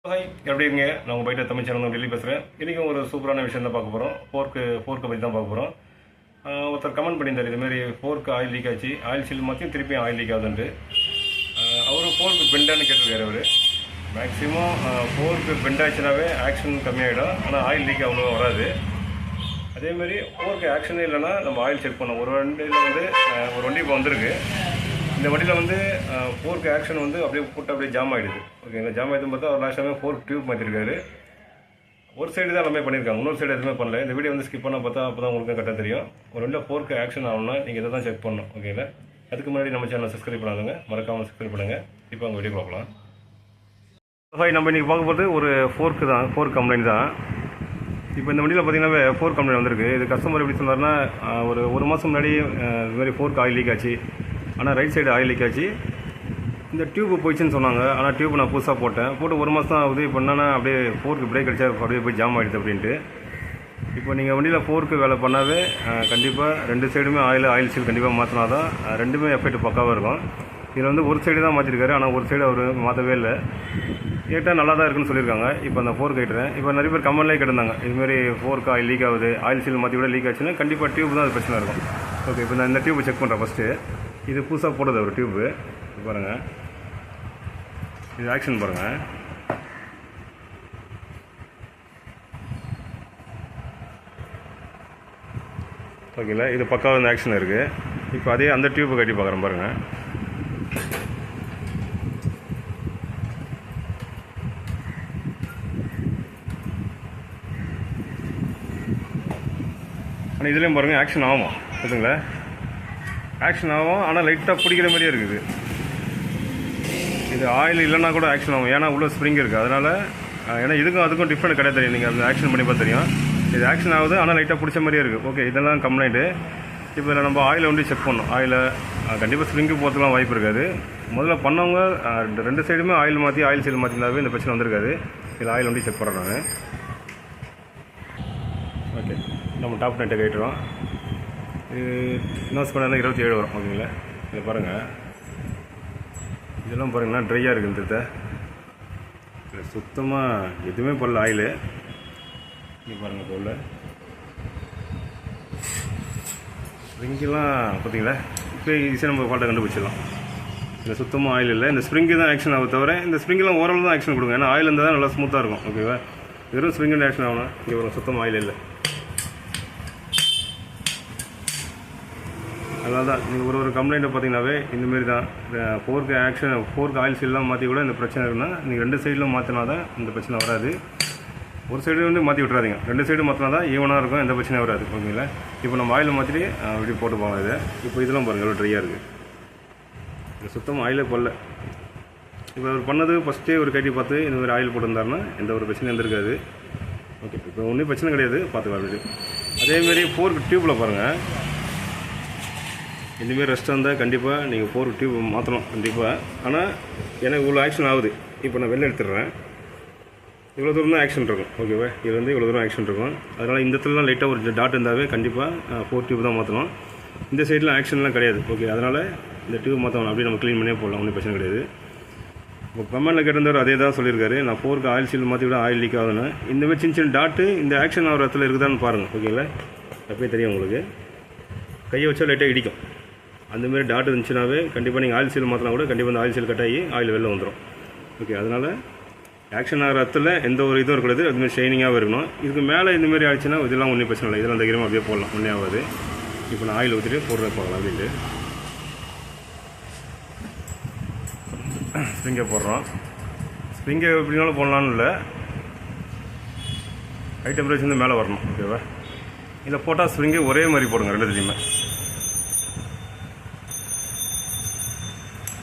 Hi, எப்படி இருக்கீங்க? நான் உங்கள் பைட்டர் தமிழ் சேனல் டெல்லி பேசுகிறேன். இன்றைக்கும் ஒரு சூப்பரான விஷயம் தான் பார்க்க போகிறோம். ஃபோர்க்கை பற்றி தான் பார்க்க போகிறோம். ஒருத்தர் கமெண்ட் பண்ணியிருந்தார், இதுமாரி ஃபோர்க்கு ஆயில் லீக் ஆச்சு, ஆயில் சீல் மாற்றியும் திருப்பியும் ஆயில் லீக் ஆகுதுன்ட்டு. அவர் ஃபோர்க்கு பெண்டான்னு கேட்டிருக்காரு. அவர் மேக்ஸிமம் ஃபோர்க்கு பெண்ட் ஆச்சுனாவே ஆக்ஷன் கம்மியாகிடும், ஆனால் ஆயில் லீக் அவ்வளோ வராது. அதேமாரி ஃபோர்க்கு ஆக்ஷனே இல்லைன்னா நம்ம ஆயில் செக் பண்ணோம். ஒரு வண்டி இப்போ வந்திருக்கு. இந்த வண்டியில் ஃபோர்க்கு ஆக்ஷன் அப்படியே போட்டு அப்படியே ஜாம் ஆகிடுது. ஓகேங்களா, ஜாம் ஆகிடுதுன்னு பார்த்தா அவர் லாஸ்ட் டைமே ஃபோர்க் டியூப் மாற்றிருக்காரு. ஒரு சைடு தான் எல்லாமே பண்ணியிருக்காங்க, இன்னொரு சைடு எதுவுமே பண்ணல. இந்த வீடியோ ஸ்கிப் பண்ணால் பார்த்தா அப்போ தான் உங்களுக்கு கரெக்டாக தெரியும். ஒரு வண்டியில் ஃபோர்க்கு ஆக்ஷன் ஆகணும்னா நீங்கள் இதை தான் செக் பண்ணணும். ஓகேங்களா, அதுக்கு முன்னாடி நம்ம சேனலை சப்ஸ்கிரைப் பண்ணாதுங்க, மறக்காமல் சப்ஸ்கிரைப் பண்ணுங்கள். இப்போ அவங்க வீடியோ பார்க்கலாம். ஹாய், நம்ம இன்றைக்கி பார்க்க போகிறது ஒரு ஃபோர்க் கம்ப்ளைண்ட் தான். இப்போ இந்த வண்டியில் பார்த்தீங்கன்னா ஃபோர்க் கம்ப்ளைண்ட் வந்திருக்கு. இது கஸ்டமர் எப்படி சொன்னார்னா, ஒரு மாதம் முன்னாடி இதுமாதிரி ஃபோர்க் ஆயில் லீக் ஆச்சு, ஆனால் ரைட் சைடு ஆயில் லீக் ஆச்சு. இந்த டியூப்பு போயிடுச்சுன்னு சொன்னாங்க. ஆனால் டியூப் நான் புதுசாக போட்டு ஒரு மாதம் தான் ஆகுது. இப்போ என்னன்னா அப்படியே ஃபோர்க்கு பிரேக் அடிச்சா அப்படியே போய் ஜாம் ஆகிடுது அப்படின்ட்டு. இப்போ நீங்கள் வண்டியில் ஃபோர்க்கு வேலை பண்ணாவே கண்டிப்பாக ரெண்டு சைடுமே ஆயில் சீல் கண்டிப்பாக மாற்றினா தான் ரெண்டுமே எஃபெக்ட் பக்காவாக இருக்கும். இதில் ஒரு சைடு தான் மாற்றிருக்காரு, ஆனால் ஒரு சைடு அவர் மாற்றவே இல்லை. கேட்டால் நல்லா தான் இருக்குன்னு சொல்லியிருக்காங்க. இப்போ அந்த ஃபோர்க் கேட்டுறேன். இப்போ நிறைய பேர் கமெண்ட்லேயே கேட்டிருந்தாங்க, இதுமாரி ஃபோர்க் ஆயில் லீக் ஆகுது, ஆயில் சீல் மாற்றி கூட லீக் ஆச்சுன்னா கண்டிப்பாக டியூப் தான் அது பிரச்சனை இருக்கும். ஓகே, இப்போ நான் இந்த டியூப் செக் பண்ணுறேன். ஃபஸ்ட்டு இது புதுசாக போடுறது ஒரு டியூப்பு. பாருங்கள், இது ஆக்ஷன் பாருங்கள். ஓகேங்களா, இது பக்காவாக இந்த ஆக்ஷன் இருக்குது. இப்போ அதே அந்த டியூப்பை கட்டி பார்க்குறேன் பாருங்கள். ஆனால் இதுலேயும் பாருங்கள் ஆக்ஷன் ஆகும். ஓகேங்களா, ஆக்ஷன் ஆகும், ஆனால் லைட்டாக பிடிக்கிற மாதிரியே இருக்குது. இது ஆயில் இல்லைன்னா கூட ஆக்ஷன் ஆகும், ஏன்னா உள்ள ஸ்ப்ரிங் இருக்குது. அதனால் ஏன்னா அதுக்கும் டிஃப்ரெண்ட் கிடையாது. தெரியும், நீங்கள் அந்த ஆக்ஷன் பண்ணி பார்த்து தெரியும். இது ஆக்ஷன் ஆகுது, ஆனால் லைட்டாக பிடிச்ச மாதிரியே இருக்குது. ஓகே, இதெல்லாம் கம்ப்ளைண்ட்டு. இப்போ இதில் நம்ம ஆயிலை செக் பண்ணணும். ஆயிலை கண்டிப்பாக ஸ்ப்ரிங்கு போகிறதுலாம் வாய்ப்பு இருக்காது. முதல்ல பண்ணவங்க ரெண்டு சைடுமே ஆயில் மாற்றி ஆயில் சீல் மாற்றிருந்தாவே இந்த பிரச்சனை வந்திருக்காது. இதில் ஆயில் செக் பண்ணுறேன் நான். ஓகே, நம்ம டாப் நைட்டை கேட்டுருவோம். இது இன்வெஸ்ட் பண்ணால் 27 வரும். ஓகேங்களா, இதை பாருங்கள். இதெல்லாம் பாருங்கன்னா ட்ரையாக இருக்குது. இந்த சுத்தமாக எதுவுமே போடல ஆயிலு. இங்கே பாருங்கள், இப்போ உள்ள ஸ்ப்ரிங்கெல்லாம் பார்த்தீங்களா, இப்போ ஈஸியாக நம்ம ஃபால்ட்டை கண்டுபிடிச்சிடலாம். இந்த சுத்தமாக ஆயில் இல்லை, இந்த ஸ்ப்ரிங்கு தான் ஆக்ஷன் ஆகும். தவிர இந்த ஸ்ப்ரிங்கெல்லாம் ஓரளவு தான் ஆக்ஷன் கொடுங்க. ஏன்னா ஆயில் இருந்தால் தான் நல்லா ஸ்மூத்தாக இருக்கும். ஓகேவா, வெறும் ஸ்ப்ரிங்கு ஆக்ஷன் ஆகணும். இங்கே ஒரு சுத்தமாக ஆயில் இல்லை. அதனால தான் நீங்கள் ஒரு கம்ப்ளைண்ட்டை பார்த்தீங்கன்னாவே இந்தமாரி தான் ஃபோர்க்கு ஆயில் சீல்லாம் மாற்றி கூட இந்த பிரச்சனை இருக்குன்னா நீங்கள் ரெண்டு சைடில் மாற்றினா தான் இந்த பிரச்சனை வராது. ஒரு சைடு மாற்றி விட்றாதீங்க, ரெண்டு சைடு மாற்றினா தான் ஈவனாக இருக்கும், எந்த பிரச்சனையும் வராது. ஓகேங்களா, இப்போ நம்ம ஆயில் மாற்றிட்டு இப்படி போட்டு போவாங்க. இதை இப்போ இதெல்லாம் பாருங்கள் எவ்வளோ ட்ரையாக இருக்குது. இது சுத்தமாக ஆயிலே போடல. இப்போ அவர் பண்ணது ஃபஸ்ட்டே ஒரு கட்டி பார்த்து இந்த மாதிரி ஆயில் போட்டிருந்தாருன்னா எந்த ஒரு பிரச்சனையும் இருந்திருக்காது. ஓகே, இப்போ ஒன்றும் பிரச்சனை கிடையாது, பார்த்துக்கலாம். இது அதேமாரி ஃபோர்க் டியூப்பில் பாருங்கள், இந்தமாரி ரெஸ்ட் இருந்தால் கண்டிப்பாக நீங்கள் ஃபோர்க் டியூப் மாற்றணும் கண்டிப்பாக. ஆனால் எனக்கு இவ்வளோ ஆக்ஷன் ஆகுது. இப்போ நான் வெளில எடுத்துடுறேன். இவ்வளோ தூரம் தான் ஆக்ஷன் இருக்கும். ஓகேவா, இதுலேருந்து இவ்வளோ தூரம் ஆக்ஷன் இருக்கும். அதனால் இந்த இடத்துலலாம் லைட்டாக ஒரு டாட் இருந்தாவே கண்டிப்பாக ஃபோர்க் டியூப் தான் மாற்றணும். இந்த சைடில் ஆக்ஷன்லாம் கிடையாது. ஓகே, அதனால் இந்த டியூப் மாற்றணும். அப்படியே நம்ம க்ளீன் பண்ணியே போடலாம், ஒன்றும் பிரச்சனை கிடையாது. இப்போ கமெண்டில் கேட்டிருந்தவர் அதே தான் சொல்லியிருக்காரு. நான் ஃபோர்க்கு ஆயில் சீல் மாற்றி விட ஆயில் லீக் ஆகுதுன்னு. இந்தமாதிரி சின்ன டாட்டு இந்த ஆக்ஷன் ஆகிற இடத்துல இருக்குதான்னு பாருங்கள். ஓகேங்களா, அப்பயே தெரியும் உங்களுக்கு. கையை வச்சா லைட்டாக இடிக்கும். அந்தமாரி டாட் இருந்துச்சுனாவே கண்டிப்பாக நீங்கள் ஆயில் சீல் மாற்றினா கூட கண்டிப்பாக அந்த ஆயில் சீல் கட் ஆகி ஆயில் வெளில வந்துடும். ஓகே, அதனால் ஆக்ஷன் ஆகிற இடத்துல எந்த ஒரு இதுவும் இருக்கக்கூடாது, அதுமாதிரி ஷைனிங்காகவே இருக்கணும். இதுக்கு மேலே இந்தமாரி ஆயிடுச்சுன்னா இதெல்லாம் ஒன்றும் பிரச்சனை இல்லை, இதெல்லாம் தைரியமாக அப்படியே போடலாம், ஒன்றே ஆகாது. இப்போ நான் ஆயில் ஊற்றிட்டு போடுறத பார்க்கலாம். அப்படின்ட்டு ஸ்ப்ரிங்கை போடுறோம். ஸ்ப்ரிங்கை எப்படினாலும் போடலான்னு இல்லை, ஹை டெம்பரேச்சர் மேலே வரணும். ஓகேவா, இதில் போட்டால் ஸ்ப்ரிங்கை ஒரே மாதிரி போடுங்க, ரெண்டு தெரியுமே.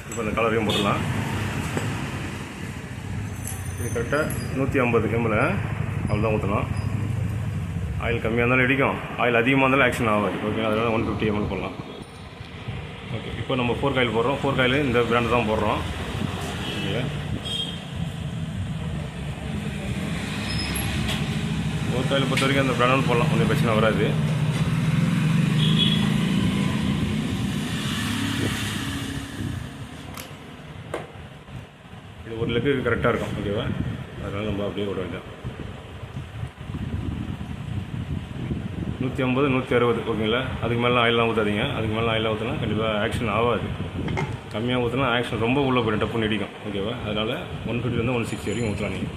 இப்போ இந்த கலரையும் போடலாம். இது கரெக்டாக 150 ml அவ்வளோதான் ஊற்றலாம். ஆயில் கம்மியாக இருந்தாலும் இடிக்கும், ஆயில் அதிகமாக இருந்தாலும் ஆக்ஷன் ஆகாது. ஓகே, அதனால் 150 ml போடலாம். ஓகே, இப்போ நம்ம ஃபோர்க் ஆயில் போடுறோம். ஃபோர்க் ஆயில் இந்த பிராண்டு தான் போடுறோம். ஓகே, ஃபோர்க் ஆயில் பொறுத்த வரைக்கும் அந்த பிராண்ட் போடலாம், ஒன்றும் பிரச்சனை வராது. இது ஒரு லெக்கு கரெக்டாக இருக்கும். ஓகேவா, அதனால் நம்ம அப்படியே விட வேண்டாம். 150 160 ஓகேங்களா. அதுக்கு மேலே ஆயிலெலாம் ஊற்றாதீங்க. அதுக்கு மேலே ஆயிலாக ஊற்றினா கண்டிப்பாக ஆக்ஷன் ஆகாது. கம்மியாக ஊற்றினா ஆக்ஷன் ரொம்ப உள்ளே போய்டும், டப்புன்னு இடிக்கும். ஓகேவா. அதனால் 150 160 வரைக்கும் ஊற்றலாம் நீங்கள்.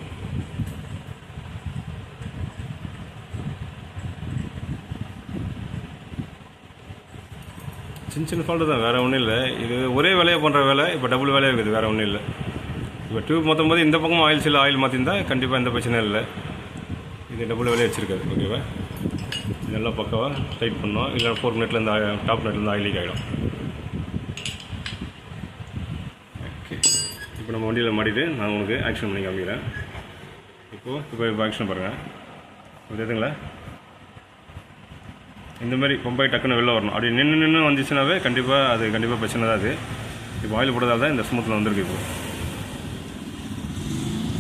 சின்ன ஃபால்ட்டு தான், வேறு ஒன்றும் இல்லை. இது ஒரே வேலையாக பண்ணுற வேலை இப்போ டபுள் வேலையாக இருக்குது, வேறு ஒன்றும் இல்லை. இப்போ டியூப் மொத்தம் போது இந்த பக்கம் ஆயில் சீல் ஆயில் மாற்றிருந்தா கண்டிப்பாக எந்த பிரச்சனையும் இல்லை. இது டபுள் வேலையை வச்சுருக்காது. ஓகேவா. நல்லா பக்காவாக டைட் பண்ணோம். இல்லை 4 மினிட்லேருந்து டாப் நெட்லேருந்து ஆயில் லீக் ஆகிடும். ஓகே, இப்போ நம்ம வண்டியில் மாட்டிட்டு நான் உங்களுக்கு ஆக்ஷன் பண்ணி காமிக்கிறேன். இப்போ ஆக்ஷன் பாருங்கள். புரியுதுங்களா. இந்தமாதிரி பம்பாய் டக்குன்னு வெளில வரணும். அப்படி நின்று வந்துச்சுனாவே கண்டிப்பாக பிரச்சனை தான். அது இப்போ ஆயில் போட்டதால் தான் இந்த ஸ்மூத்தில் வந்திருக்கு. இப்போ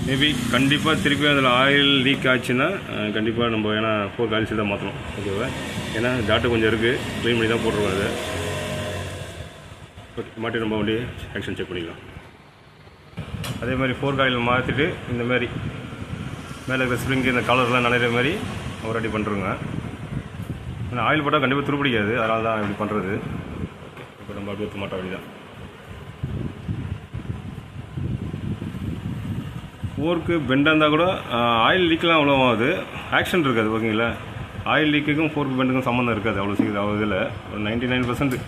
மேபி கண்டிப்பாக திருப்பி அதில் ஆயில் லீக் ஆச்சுன்னா கண்டிப்பாக நம்ம ஏன்னா 4 ஆயில் சீல் தான் மாற்றணும். ஓகேவா. ஏன்னா டாட்டு கொஞ்சம் இருக்குது, க்ளீன் பண்ணி தான் போட்டுருவோம். அது மாட்டி நம்ம வண்டி ஆக்ஷன் செக் பண்ணிக்கலாம். அதே மாதிரி 4 ஆயில் மாற்றிட்டு இந்தமாரி மேலே இருக்கிற ஸ்ப்ரிங்கு இந்த கலர்லாம் நினைக்கிற மாதிரி நம்ம ரெடி பண்ணுறோங்க. ஆனால் ஆயில் போட்டால் கண்டிப்பாக துருப்பிடிக்காது, அதனால தான் இப்படி பண்ணுறது. ஓகே, இப்போ நம்ம அப்படியே ஊற்ற மாட்ட வேண்டியதான். ஃபோர்க்கு பெண்டாக இருந்தால் கூட ஆயில் லீக்கெலாம் அவ்வளோ ஆகுது, ஆக்ஷன் இருக்காது. ஓகேங்களா. ஆயில் லீக்குக்கும் ஃபோர்க்கு பெண்டுக்கும் சம்மந்தம் இருக்காது அவ்வளோ சீக்கிரம். அவ்வளோ இதில் ஒரு 99%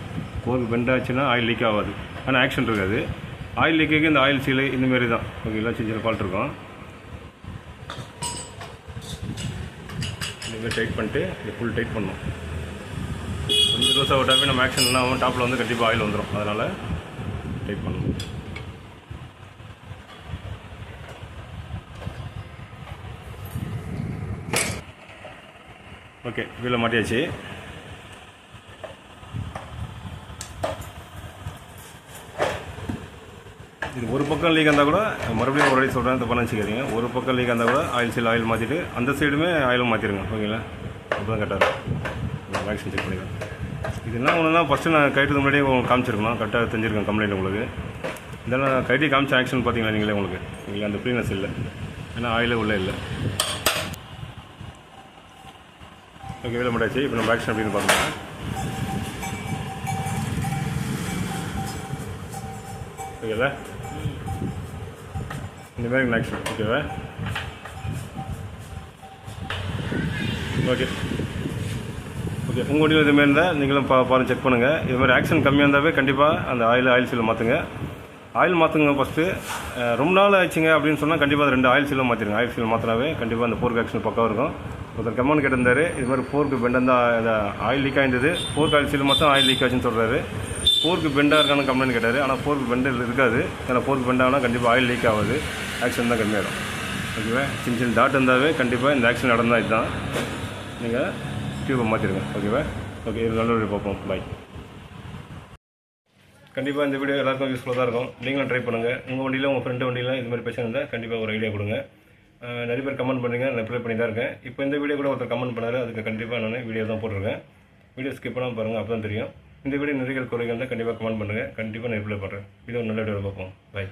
ஃபோர்க்கு பெண்ட் ஆச்சுன்னா ஆயில் லீக் ஆகாது, ஆனால் ஆக்ஷன் இருக்காது. ஆயில் லீக்குக்கு இந்த ஆயில் சீலு இந்தமாரி தான். ஓகேங்களா. சின்ன ஃபால்ட் இருக்கும். இந்தமாரி டைட் பண்ணிட்டு இது ஃபுல் டைட் பண்ணணும். கொஞ்சம் லூஸாக விட்டாவே நம்ம ஆக்ஷன் என்ன ஆகும், டாப்பில் வந்து கண்டிப்பாக ஆயில் வந்துடும். அதனால் டைட் பண்ணணும். ஓகே, வீட்டில் மாட்டியாச்சு. இது ஒரு பக்கம் லீக் இருந்தால் கூட மறுபடியும் ஒரு அடி சொல்கிறேன், தப்பாக நினச்சிக்காதீங்க. ஒரு பக்கம் லீக் இருந்தால் கூட ஆயில் சீல் ஆயில் மாற்றிட்டு அந்த சைடுமே ஆயிலும் மாற்றிடுங்க. ஓகேங்களா. அப்போ தான் கரெக்டாக இருக்கும். ஆக்ஷன் செக் பண்ணிக்கலாம். இதெல்லாம் ஒன்றுனா ஃபஸ்ட்டு நான் கைட்டுக்கு முன்னாடியே உங்களுக்கு காமிச்சிருக்கணும், கரெக்டாக தெரிஞ்சிருக்கேன் கம்ப்ளைண்ட் உங்களுக்கு. இதெல்லாம் கைட்டி காமிச்ச ஆக்ஷன் பார்த்தீங்களா நீங்களே, உங்களுக்கு அந்த க்ளீனஸ் இல்லை, ஏன்னா ஆயிலே உள்ளே இல்லை. ஓகே, வேலை மாட்டாச்சு. இப்போ நம்ம ஆக்ஷன் அப்படின்னு பார்க்கலாம். ஓகேவா. இந்த மாதிரி ஆக்ஷன். ஓகேவா. ஓகே ஓகே, உங்கள் வண்டியில் இதுமாரி இருந்தால் நீங்களும் பாருங்கள், செக் பண்ணுங்கள். இது மாதிரி ஆக்ஷன் கம்மியாக இருந்தாவே கண்டிப்பாக அந்த ஆயில் சீலை மாற்றுங்க. ஆயில் மாற்றுங்க ஃபஸ்ட்டு. ரொம்ப நாள் ஆச்சுங்க அப்படின்னு சொன்னால் கண்டிப்பாக அது 2 ஆயில் சீலும் மாற்றிடுங்க. ஆயில் சீல் மாற்றினாவே கண்டிப்பாக அந்த ஃபோர்க் ஆக்ஷன் பக்கம் இருக்கும். ஒருத்தர் கமெண்ட் கேட்டிருந்தார், இது மாதிரி ஃபோர்க்கு பெண்டாக ஆயில் லீக் ஆகிருந்தது, ஃபோர்க் ஆயில் சீல் மட்டும் ஆயில் லீக் ஆச்சுன்னு சொல்கிறாரு. ஃபோர்க்கு பெண்டாக இருக்கான்னு கம்ப்ளைண்ட் கேட்டார். ஆனால் ஃபோர்க்கு பெண்டில் இருக்காது. ஏன்னா ஃபோர்க்கு பெண்டாகனா கண்டிப்பாக ஆயில் லீக் ஆகாது, ஆக்ஷன் தான் கம்மியாகிடும். ஓகேவா. சின்ன டாட் இருந்தாவே கண்டிப்பாக இந்த ஆக்ஷன் நடந்தால் இதுதான். நீங்கள் டியூப்பை மாற்றிடுங்க. ஓகேவா. ஓகே, இது நல்ல ஒரு பார்ப்போம். பாய். கண்டிப்பாக இந்த வீடியோ எல்லாருக்கும் யூஸ்ஃபுல்லாக தான் இருக்கும். நீங்களும் ட்ரை பண்ணுங்கள். உங்கள் வண்டியில் உங்கள் ஃப்ரெண்டு வண்டியில் இது மாதிரி பிரச்சனை இருந்தால் கண்டிப்பாக ஒரு ஐடியா கொடுங்க. நிறைய பேர் கமெண்ட் பண்ணுறீங்க, நான் ரிப்ளை பண்ணி தான் இருக்கேன். இப்போ இந்த வீடியோ கூட ஒருத்தர் கமெண்ட் பண்ணாரு, அதுக்கு கண்டிப்பாக நான் வீடியோ தான் போட்டிருக்கேன். வீடியோ ஸ்கிப் பண்ணாமல் பாருங்கள், அப்போ தான் தெரியும். இந்த வீடியோ நிறைய குறைகள் தான் கண்டிப்பாக கமெண்ட் பண்ணுங்கள், கண்டிப்பாக நான் ரிப்ளை பண்ணுறேன். இது ஒரு நல்ல வீடியோ பார்ப்போம். பாய்.